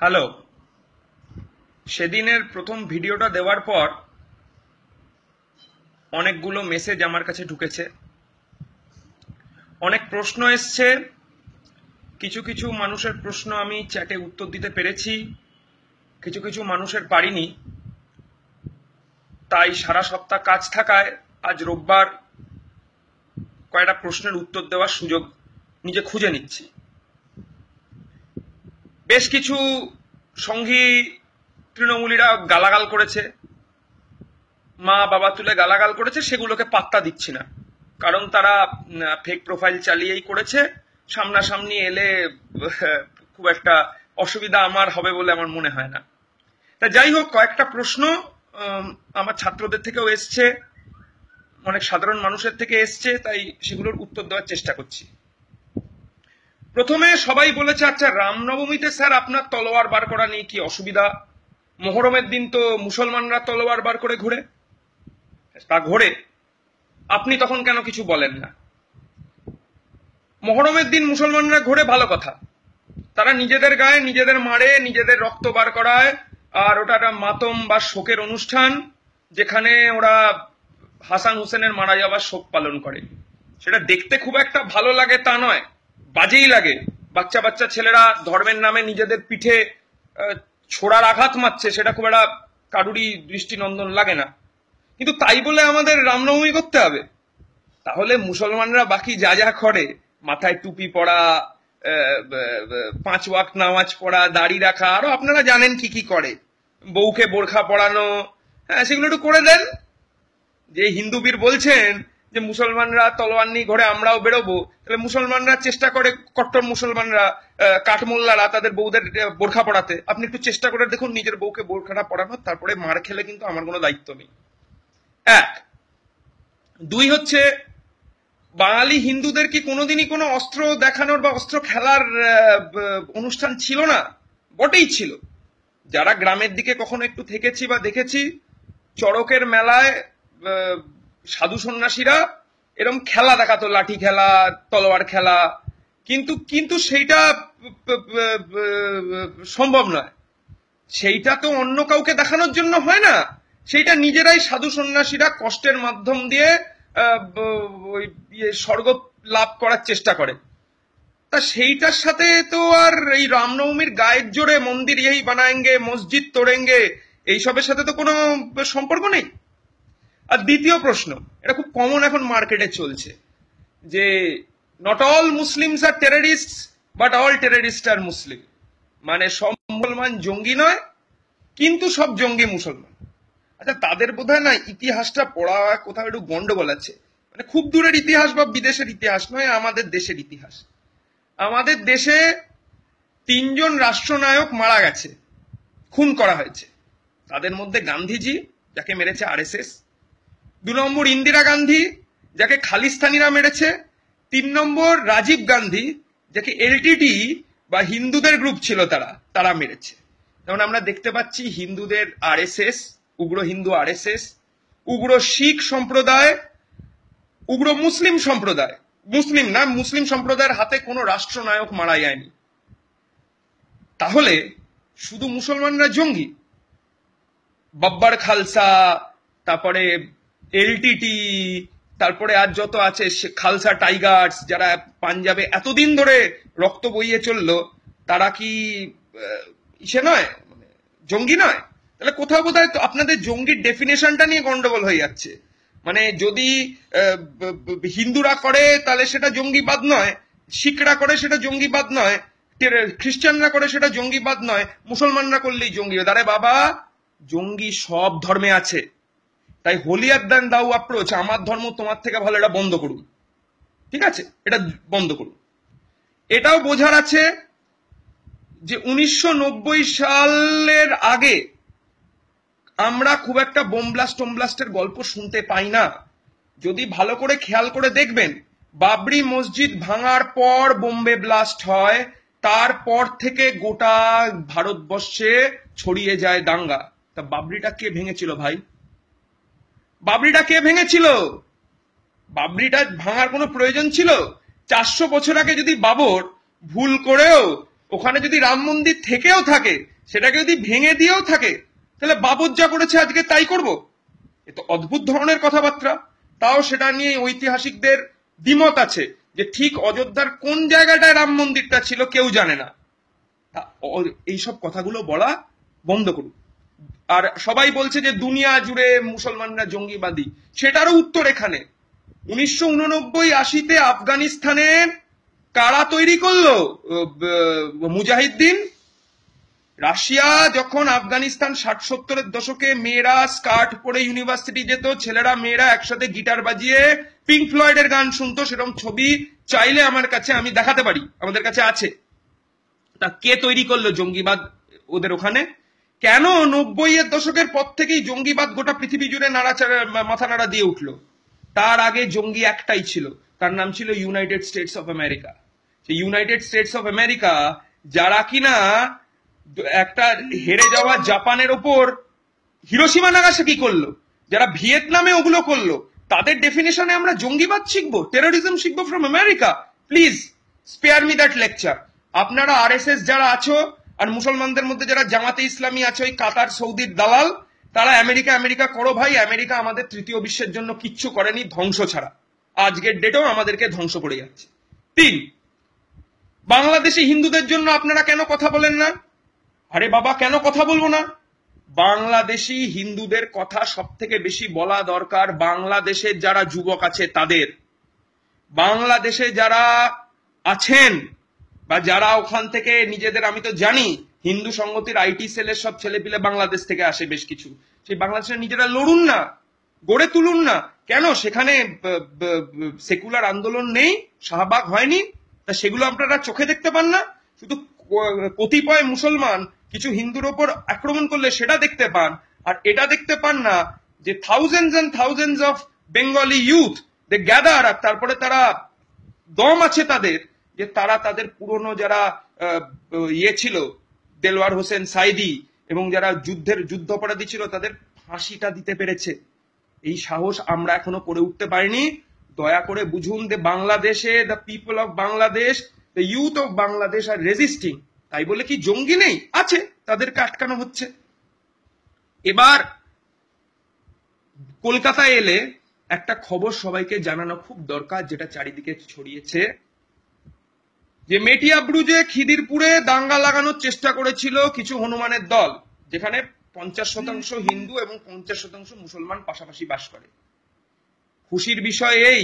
Hello. সেদিনের প্রথম ভিডিওটা দেওয়ার পর অনেকগুলো মেসেজ আমার কাছে ঢুকেছে, অনেক প্রশ্ন এসছে। কিছু কিছু মানুষের প্রশ্ন আমি চ্যাটে উত্তর দিতে পেরেছি, কিছু কিছু মানুষের পারিনি। তাই সারা সপ্তাহ কাজ থাকায় আজ রোববার কয়েকটা প্রশ্নের উত্তর দেওয়ার সুযোগ নিজে খুঁজে নিচ্ছি। বেশ কিছু সঙ্গী তৃণমূলীরা গালাগাল করেছে, মা বাবা তুলে গালাগাল করেছে, সেগুলোকে পাত্তা দিচ্ছি না, কারণ তারা ফেক প্রোফাইল চালিয়েই করেছে। সামনাসামনি এলে খুব একটা অসুবিধা আমার হবে বলে আমার মনে হয় না। তা যাই হোক, কয়েকটা প্রশ্ন আমার ছাত্রদের থেকেও এসছে, অনেক সাধারণ মানুষের থেকে এসছে, তাই সেগুলোর উত্তর দেওয়ার চেষ্টা করছি। প্রথমে সবাই বলেছে, আচ্ছা রামনবমীতে স্যার আপনার তলোয়ার বার করা নিয়ে কি অসুবিধা? মহরমের দিন তো মুসলমানরা তলোয়ার বার করে ঘুরে, তা ঘোরে, আপনি তখন কেন কিছু বলেন না? মহরমের দিন মুসলমানরা ঘোরে, ভালো কথা, তারা নিজেদের গায়ে নিজেদের মারে, নিজেদের রক্ত বার করায়, আর ওটা একটা মাতম বা শোকের অনুষ্ঠান, যেখানে ওরা হাসান হোসেনের মারা যাওয়ার শোক পালন করে। সেটা দেখতে খুব একটা ভালো লাগে তা নয়, বাজেই লাগে। বাচ্চা বাচ্চা ছেলেরা ধর্মের নামে নিজেদের পিঠে ছোড়ার আঘাত মারছে, সেটা খুব একটা কারুরই দৃষ্টিনন্দন লাগে না। কিন্তু তাই বলে আমাদের রামনবমী করতে হবে? তাহলে মুসলমানরা বাকি যা যা করে, মাথায় টুপি পরা, 5 ওয়াক্ত নামাজ পড়া, দাড়ি রাখা, আরো আপনারা জানেন কি কি করে, বউকে বোরখা পরানো, হ্যাঁ সেগুলো একটু করে দেন। যে হিন্দু বীর বলছেন যে মুসলমানরা তলোয়ার নিয়ে ঘরে, আমরাও বেরোবো, তাহলে মুসলমানরা চেষ্টা করে, কট্টর মুসলমানরা, কাঠমোল্লারা তাদের বউদের বোরখা পরাতে, আপনি একটু চেষ্টা করে দেখুন নিজের বউকে বোরখাটা পরানো, তারপরে মার খেলে কিন্তু আমার কোনো দায়িত্ব নেই। এক। দুই হচ্ছে, বাঙালি হিন্দুদের কি কোনোদিনই কোনো অস্ত্র দেখানোর বা অস্ত্র খেলার অনুষ্ঠান ছিল না? বটেই ছিল। যারা গ্রামের দিকে কখনো একটু থেকেছি বা দেখেছি, চড়কের মেলায় সাধু সন্ন্যাসীরা এরকম খেলা দেখাতো, লাঠি খেলা, তলোয়ার খেলা, কিন্তু কিন্তু সেইটা সম্ভব নয়। সেইটা তো অন্য কাউকে দেখানোর জন্য হয় না, সেইটা নিজেরাই সাধু সন্ন্যাসীরা কষ্টের মাধ্যম দিয়ে স্বর্গ লাভ করার চেষ্টা করে। তা সেইটার সাথে তো আর এই রামনবমীর গায়ের জোরে মন্দির এই বানায়েঙ্গে, মসজিদ তোড়েঙ্গে, এইসবের সাথে তো কোনো সম্পর্ক নেই। আর দ্বিতীয় প্রশ্ন, এটা খুব কমন এখন মার্কেটে চলছে, যে not all Muslims are terrorist but all terrorist are Muslim. মানে সব মুসলমান জঙ্গি নয়, কিন্তু সব জঙ্গি মুসলমান। আচ্ছা, তাদের বোধহয় না ইতিহাসটা পড়া কোথাও একটু গন্ডগোল আছে। মানে খুব দূরের ইতিহাস বা বিদেশের ইতিহাস নয়, আমাদের দেশের ইতিহাস। আমাদের দেশে 3 জন রাষ্ট্রনায়ক মারা গেছে, খুন করা হয়েছে। তাদের মধ্যে গান্ধীজি, যাকে মেরেছে আরএসএস; 2 নম্বর ইন্দিরা গান্ধী, যাকে খালিস্তানিরা মেরেছে; 3 নম্বর রাজীব গান্ধী, যাকে এলটিটি বা হিন্দুদের গ্রুপ ছিল তারা মেরেছে। যেমন আমরা দেখতে পাচ্ছি হিন্দুদের আরএসএস, উগ্র হিন্দু আরএসএস, উগ্র শিখ সম্প্রদায়, উগ্র মুসলিম সম্প্রদায়, মুসলিম না, মুসলিম সম্প্রদায়ের হাতে কোনো রাষ্ট্রনায়ক মারা যায়নি। তাহলে শুধু মুসলমানরা জঙ্গি? বাব্বার খালসা, তারপরে এলটিটি, তারপরে আর যত আছে খালসা টাইগার্স, যারা পাঞ্জাবে এতদিন ধরে রক্ত বইয়ে চললো, তারা কি ইসে নয়, জঙ্গি নয়? তাহলে কোথাও বোধহয় তো আপনাদের জঙ্গির ডেফিনেশনটা নিয়ে গন্ডগোল হয়ে যাচ্ছে। মানে যদি হিন্দুরা করে তাহলে সেটা জঙ্গিবাদ নয়, শিখরা করে সেটা জঙ্গিবাদ নয়, খ্রিস্টানরা করে সেটা জঙ্গিবাদ নয়, মুসলমানরা করলেই জঙ্গি। আরে বাবা, জঙ্গি সব ধর্মে আছে। তাই হোলিয়ার দ্যান দাউ অ্যাপ্রোচ, আমার ধর্ম তোমার থেকে ভালো, এটা বন্ধ করুন। ঠিক আছে, এটা বন্ধ করুন। এটাও বোঝার আছে যে 1990 সালের আগে আমরা খুব একটা বোম ব্লাস্টের গল্প শুনতে পাই না। যদি ভালো করে খেয়াল করে দেখবেন, বাবরি মসজিদ ভাঙার পর বোম্বে ব্লাস্ট হয়, তারপর থেকে গোটা ভারতবর্ষে ছড়িয়ে যায় দাঙ্গা। তা বাবরিটা কে ভেঙেছিল ভাই? বাবরিটা কে ভেঙেছিল? বাবরিটা ভাঙার কোনো প্রয়োজন ছিল? 400 বছর আগে যদি বাবর ভুল করেও ওখানে যদি রাম মন্দির থেকেও থাকে, সেটাকে যদি ভেঙে দিয়েও থাকে তাহলে বাবর যা করেছে আজকে তাই করব? এ তো অদ্ভুত ধরনের কথাবার্তা। তাও সেটা নিয়ে ঐতিহাসিকদের দ্বিমত আছে যে ঠিক অযোধ্যার কোন জায়গাটায় রাম মন্দিরটা ছিল কেউ জানে না। এইসব কথাগুলো বলা বন্ধ করুন। আর সবাই বলছে যে দুনিয়া জুড়ে মুসলমানরা জঙ্গিবাদী, সেটারও উত্তর এখানে। 1989-80-তে আফগানিস্তানের কারা তৈরি করলো? মুজাহিদ্দিন। রাশিয়া যখন আফগানিস্তান 60-70-এর দশকে মেয়েরা স্কার্ট পরে ইউনিভার্সিটি যেত, ছেলেরা মেয়েরা একসাথে গিটার বাজিয়ে পিঙ্ক ফ্লয়েডের গান শুনতো, সেরকম ছবি চাইলে আমার কাছে আমি দেখাতে পারি, আমাদের কাছে আছে। তা কে তৈরি করলো জঙ্গিবাদ ওদের ওখানে? কেন 90-এর দশকের পর থেকেই জঙ্গিবাদ গোটা পৃথিবী জুড়ে মাথা নাড়া দিয়ে উঠলো? তার আগে জঙ্গি একটাই ছিল, তার নাম ছিল ইউনাইটেড স্টেটস অফ আমেরিকা। সেই ইউনাইটেড স্টেটস অফ আমেরিকা যারা কিনা একটা হেরে যাওয়া জাপানের ওপর হিরোশিমা নাগাসাকি করলো, যারা ভিয়েতনামে ওগুলো করলো, তাদের ডেফিনেশনে আমরা জঙ্গিবাদ শিখবো, টেরোরিজম শিখবো from America? Please spare me that lecture. আপনারা আরএসএস যারা আছো আর মুসলমানদের মধ্যে যারা জামাতে ইসলামী আছে, ওই কাতার সৌদির দালাল, তারা আমেরিকা আমেরিকা করো ভাই। আমেরিকা আমাদের তৃতীয় বিশ্বের জন্য কিচ্ছু করেনি ধ্বংস ছাড়া, আজকের ডেটেও আমাদেরকে ধ্বংস করে যাচ্ছে। 3, বাংলাদেশি হিন্দুদের জন্য আপনারা কেন কথা বলেন না? আরে বাবা, কেন কথা বলবো না? বাংলাদেশি হিন্দুদের কথা সব থেকে বেশি বলা দরকার বাংলাদেশের যারা যুবক আছে তাদের। বাংলাদেশে যারা আছেন বা যারা ওখান থেকে নিজেদের, আমি তো জানি হিন্দু সংগতির আইটি সেলের সব ছেলেপিলে বাংলাদেশ থেকে আসে বেশ কিছু, সেই বাংলাদেশের নিজেরা লড়ুন না, গড়ে তুলুন না। কেন সেখানে সেকুলার আন্দোলন নেই, শাহবাগ হয়নি? তা সেগুলো আপনারা চোখে দেখতে পান না? শুধু কতিপয় মুসলমান কিছু হিন্দুর ওপর আক্রমণ করলে সেটা দেখতে পান, আর এটা দেখতে পান না যে thousands and thousands of Bengali youth they gather, আর তারপরে তারা দম আছে তাদের যে তারা তাদের পুরনো যারা ছিল দেলওয়ার হোসেন সাইদি এবং যারা যুদ্ধাপরাধী ছিল তাদের ফাঁসিটা দিতে পেরেছে। এই সাহস আমরা এখনো করে উঠতে পারিনি। দয়া করে বুঝুন যে বাংলাদেশে the people of Bangladesh, the youth of Bangladesh are resisting. তাই বলে কি জঙ্গি নেই? আছে, তাদেরকে আটকানো হচ্ছে। এবার কলকাতায় এলে একটা খবর সবাইকে জানানো খুব দরকার, যেটা চারিদিকে ছড়িয়েছে, যে মেটিয়াব্রুজে খিদিরপুরে দাঙ্গা লাগানোর চেষ্টা করেছিল কিছু হনুমানের দল, যেখানে 50% হিন্দু এবং 50% মুসলমান পাশাপাশি বাস করে। খুশির বিষয় এই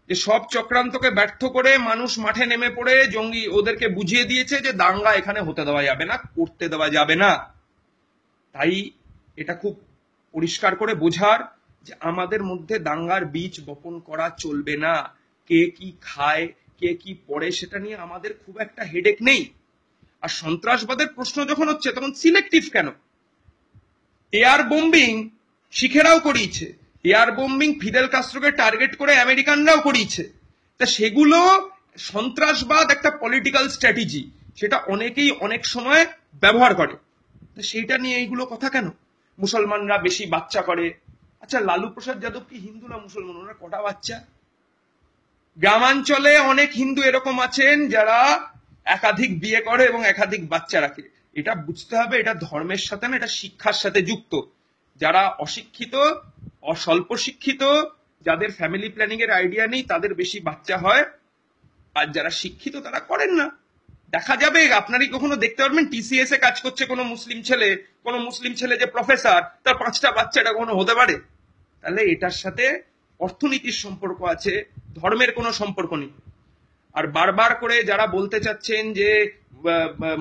যে সব চক্রান্তকে ব্যর্থ করে মানুষ মাঠে নেমে পড়ে জঙ্গি ওদেরকে বুঝিয়ে দিয়েছে যে দাঙ্গা এখানে হতে দেওয়া যাবে না, করতে দেওয়া যাবে না। তাই এটা খুব পরিষ্কার করে বোঝার যে আমাদের মধ্যে দাঙ্গার বীজ বপন করা চলবে না। কে কি খায়, কে কি পড়ে, সেটা নিয়ে আমাদের খুব একটা হেডেক নেই। আর সন্ত্রাসবাদের প্রশ্ন যখন হচ্ছে তখন সিলেক্টিভ কেন? এয়ার বোম্বিং শিখেরাও করিয়েছে, এয়ার বোম্বিং ফিদেল কাস্ট্রোকে টার্গেট করে আমেরিকানরাও করিয়েছে। তা সেগুলো সন্ত্রাসবাদ একটা পলিটিক্যাল স্ট্র্যাটেজি, সেটা অনেকেই অনেক সময় ব্যবহার করে। সেইটা নিয়ে এইগুলো কথা কেন? মুসলমানরা বেশি বাচ্চা করে। আচ্ছা, লালু প্রসাদ যাদব কি হিন্দু না মুসলমান? ওনার কটা বাচ্চা? গ্রামাঞ্চলে অনেক হিন্দু এরকম আছেন যারা একাধিক বিয়ে করে এবং একাধিক বাচ্চা রাখে। এটা বুঝতে হবে, এটা ধর্মের সাথে না, এটা শিক্ষার সাথে যুক্ত। যারা অশিক্ষিত, অস্বল্প শিক্ষিত, যাদের ফ্যামিলি প্ল্যানিং এর আইডিয়া নেই, তাদের বেশি বাচ্চা হয়, আর যারা শিক্ষিত তারা করেন না। দেখা যাবে, আপনারই কখনো দেখতে পারবেন টিসিএস এ কাজ করছে কোনো মুসলিম ছেলে যে প্রফেসর, তার 5টা বাচ্চা, এটা কখনো হতে পারে? তাহলে এটার সাথে অর্থনীতির সম্পর্ক আছে, ধর্মের কোনো সম্পর্ক নেই। আর বারবার করে যারা বলতে চাচ্ছেন যে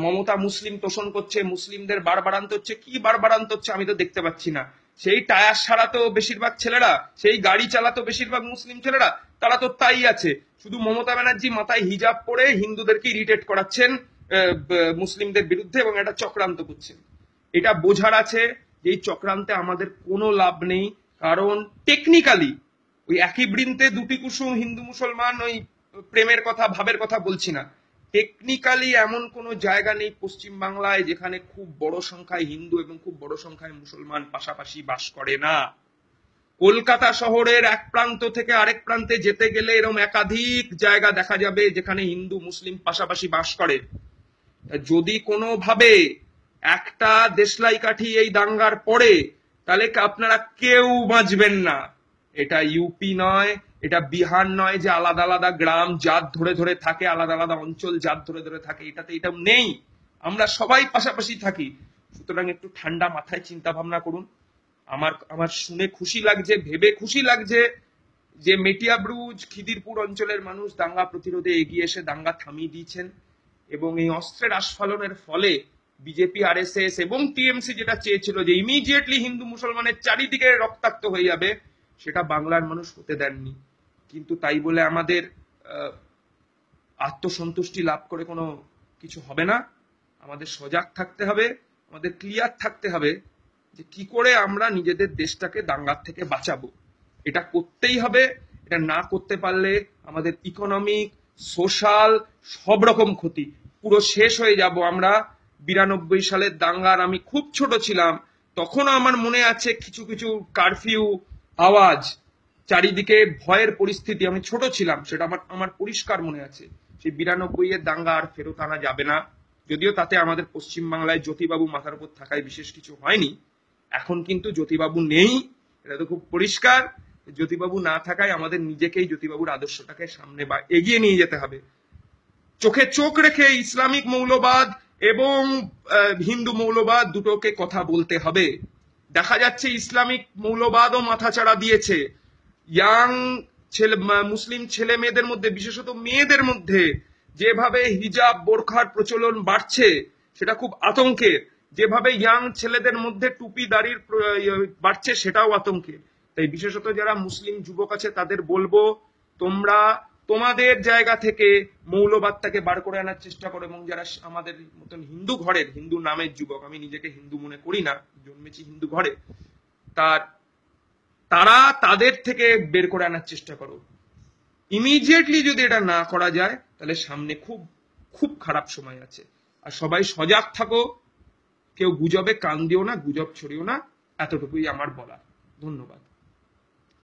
মমতা মুসলিম তোষণ করছে, মুসলিমদের বাড়বাড়ান্ত হচ্ছে, কি বাড়বাড়ান্ত হচ্ছে আমি তো দেখতে পাচ্ছি না। সেই টায়ার সারাতো বেশিরভাগ ছেলেরা, সেই গাড়ি চালাতো বেশিরভাগ মুসলিম ছেলেরা, তারা তো তাই আছে। শুধু মমতা ব্যানার্জি মাথায় হিজাব পরে হিন্দুদেরকে ইরিটেট করাচ্ছেন মুসলিমদের বিরুদ্ধে এবং এটা চক্রান্ত করছেন। এটা বোঝার আছে যে এই চক্রান্তে আমাদের কোনো লাভ নেই, কারণ টেকনিক্যালি ওই একই বৃন্তে দুটি কুসুম, হিন্দু মুসলমান ওই প্রেমের কথা ভাবের কথা বলছি না। টেকনিক্যালি এমন কোনো জায়গা নেই পশ্চিম বাংলায় যেখানে খুব বড় সংখ্যায় হিন্দু এবং খুব বড় সংখ্যায় মুসলমান পাশাপাশি বাস করে না। কলকাতা শহরের এক প্রান্ত থেকে আরেক প্রান্তে যেতে গেলে এরকম একাধিক জায়গা দেখা যাবে যেখানে হিন্দু মুসলিম পাশাপাশি বাস করে। যদি কোনোভাবে একটা দেশলাই কাঠি এই দাঙ্গার পরে, তাহলে আপনারা কেউ বাঁচবেন না। এটা ইউপি নয়, এটা বিহার নয় যে আলাদা আলাদা গ্রাম জাত ধরে ধরে থাকে, আলাদা আলাদা অঞ্চল জাত ধরে ধরে থাকে, এটাতে এটা নেই। আমরা সবাই পাশাপাশি থাকি। সুতরাং একটু ঠান্ডা মাথায় চিন্তা ভাবনা করুন। আমার শুনে খুশি লাগছে, ভেবে খুশি লাগছে যে মেটিয়াব্রুজ খিদিরপুর অঞ্চলের মানুষ দাঙ্গা প্রতিরোধে এগিয়ে এসে দাঙ্গা থামিয়ে দিয়েছেন, এবং এই অস্ত্রের আস্ফালনের ফলে বিজেপি, আরএসএস এবং টিএমসি যেটা চেয়েছিল যে ইমিডিয়েটলি হিন্দু মুসলমানের চারিদিকে রক্তাক্ত হয়ে যাবে, সেটা বাংলার মানুষ হতে দেননি। কিন্তু তাই বলে আমাদের আত্মসন্তুষ্টি লাভ করে কোনো কিছু হবে না। আমাদের সজাগ থাকতে হবে, আমাদের ক্লিয়ার থাকতে হবে যে কি করে আমরা নিজেদের দেশটাকে দাঙ্গার থেকে বাঁচাবো। এটা করতেই হবে। এটা না করতে পারলে আমাদের ইকোনমিক, সোশ্যাল সব রকম ক্ষতি, পুরো শেষ হয়ে যাব আমরা। 92 সালের দাঙ্গার আমি খুব ছোট ছিলাম, তখনও আমার মনে আছে কিছু কিছু কারফিউ আওয়াজ, চারিদিকে ভয়ের পরিস্থিতি, আমি ছোট ছিলাম, সেটা আমার পরিষ্কার মনে আছে। সেই 92 এর দাঙ্গা আর ফেরত আনা যাবে না। যদিও তাতে আমাদের পশ্চিমবাংলায় জ্যোতিবাবু মাথার উপর থাকায় বিশেষ কিছু হয়নি। এখন কিন্তু জ্যোতিবাবু নেই, এটা তো খুব পরিষ্কার। জ্যোতিবাবু না থাকায় আমাদের নিজেকেই জ্যোতিবাবুর আদর্শটাকে সামনে বা এগিয়ে নিয়ে যেতে হবে। চোখে চোখ রেখে ইসলামিক মৌলবাদ এবং হিন্দু মৌলবাদ দুটোকে কথা বলতে হবে। দেখা যাচ্ছে ইসলামিক মৌলবাদও মাথাচাড়া দিয়েছে। ইয়াং মুসলিম ছেলে মেয়েদের মধ্যে, বিশেষত মেয়েদের মধ্যে যেভাবে হিজাব বোরখার প্রচলন বাড়ছে, সেটা খুব আতঙ্কের। যেভাবে ইয়াং ছেলেদের মধ্যে টুপি দাড়ির বাড়ছে, সেটাও আতঙ্কের। তাই বিশেষত যারা মুসলিম যুবক আছে তাদের বলবো, তোমরা তোমাদের জায়গা থেকে মৌলবাদটাকে বার করে আনার চেষ্টা করো। এবং যারা আমাদের মতন হিন্দু ঘরের, হিন্দু নামের যুবক, আমি নিজেকে হিন্দু মনে করি না, জন্মেছি হিন্দু ঘরে, তারা তাদের থেকে বের করে আনার চেষ্টা করো। ইমিডিয়েটলি যদি এটা না করা যায়, তাহলে সামনে খুব খুব খারাপ সময় আছে। আর সবাই সজাগ থাকো, কেউ গুজবে কান দিও না, গুজব ছড়িও না, এতটুকুই আমার বলা। ধন্যবাদ।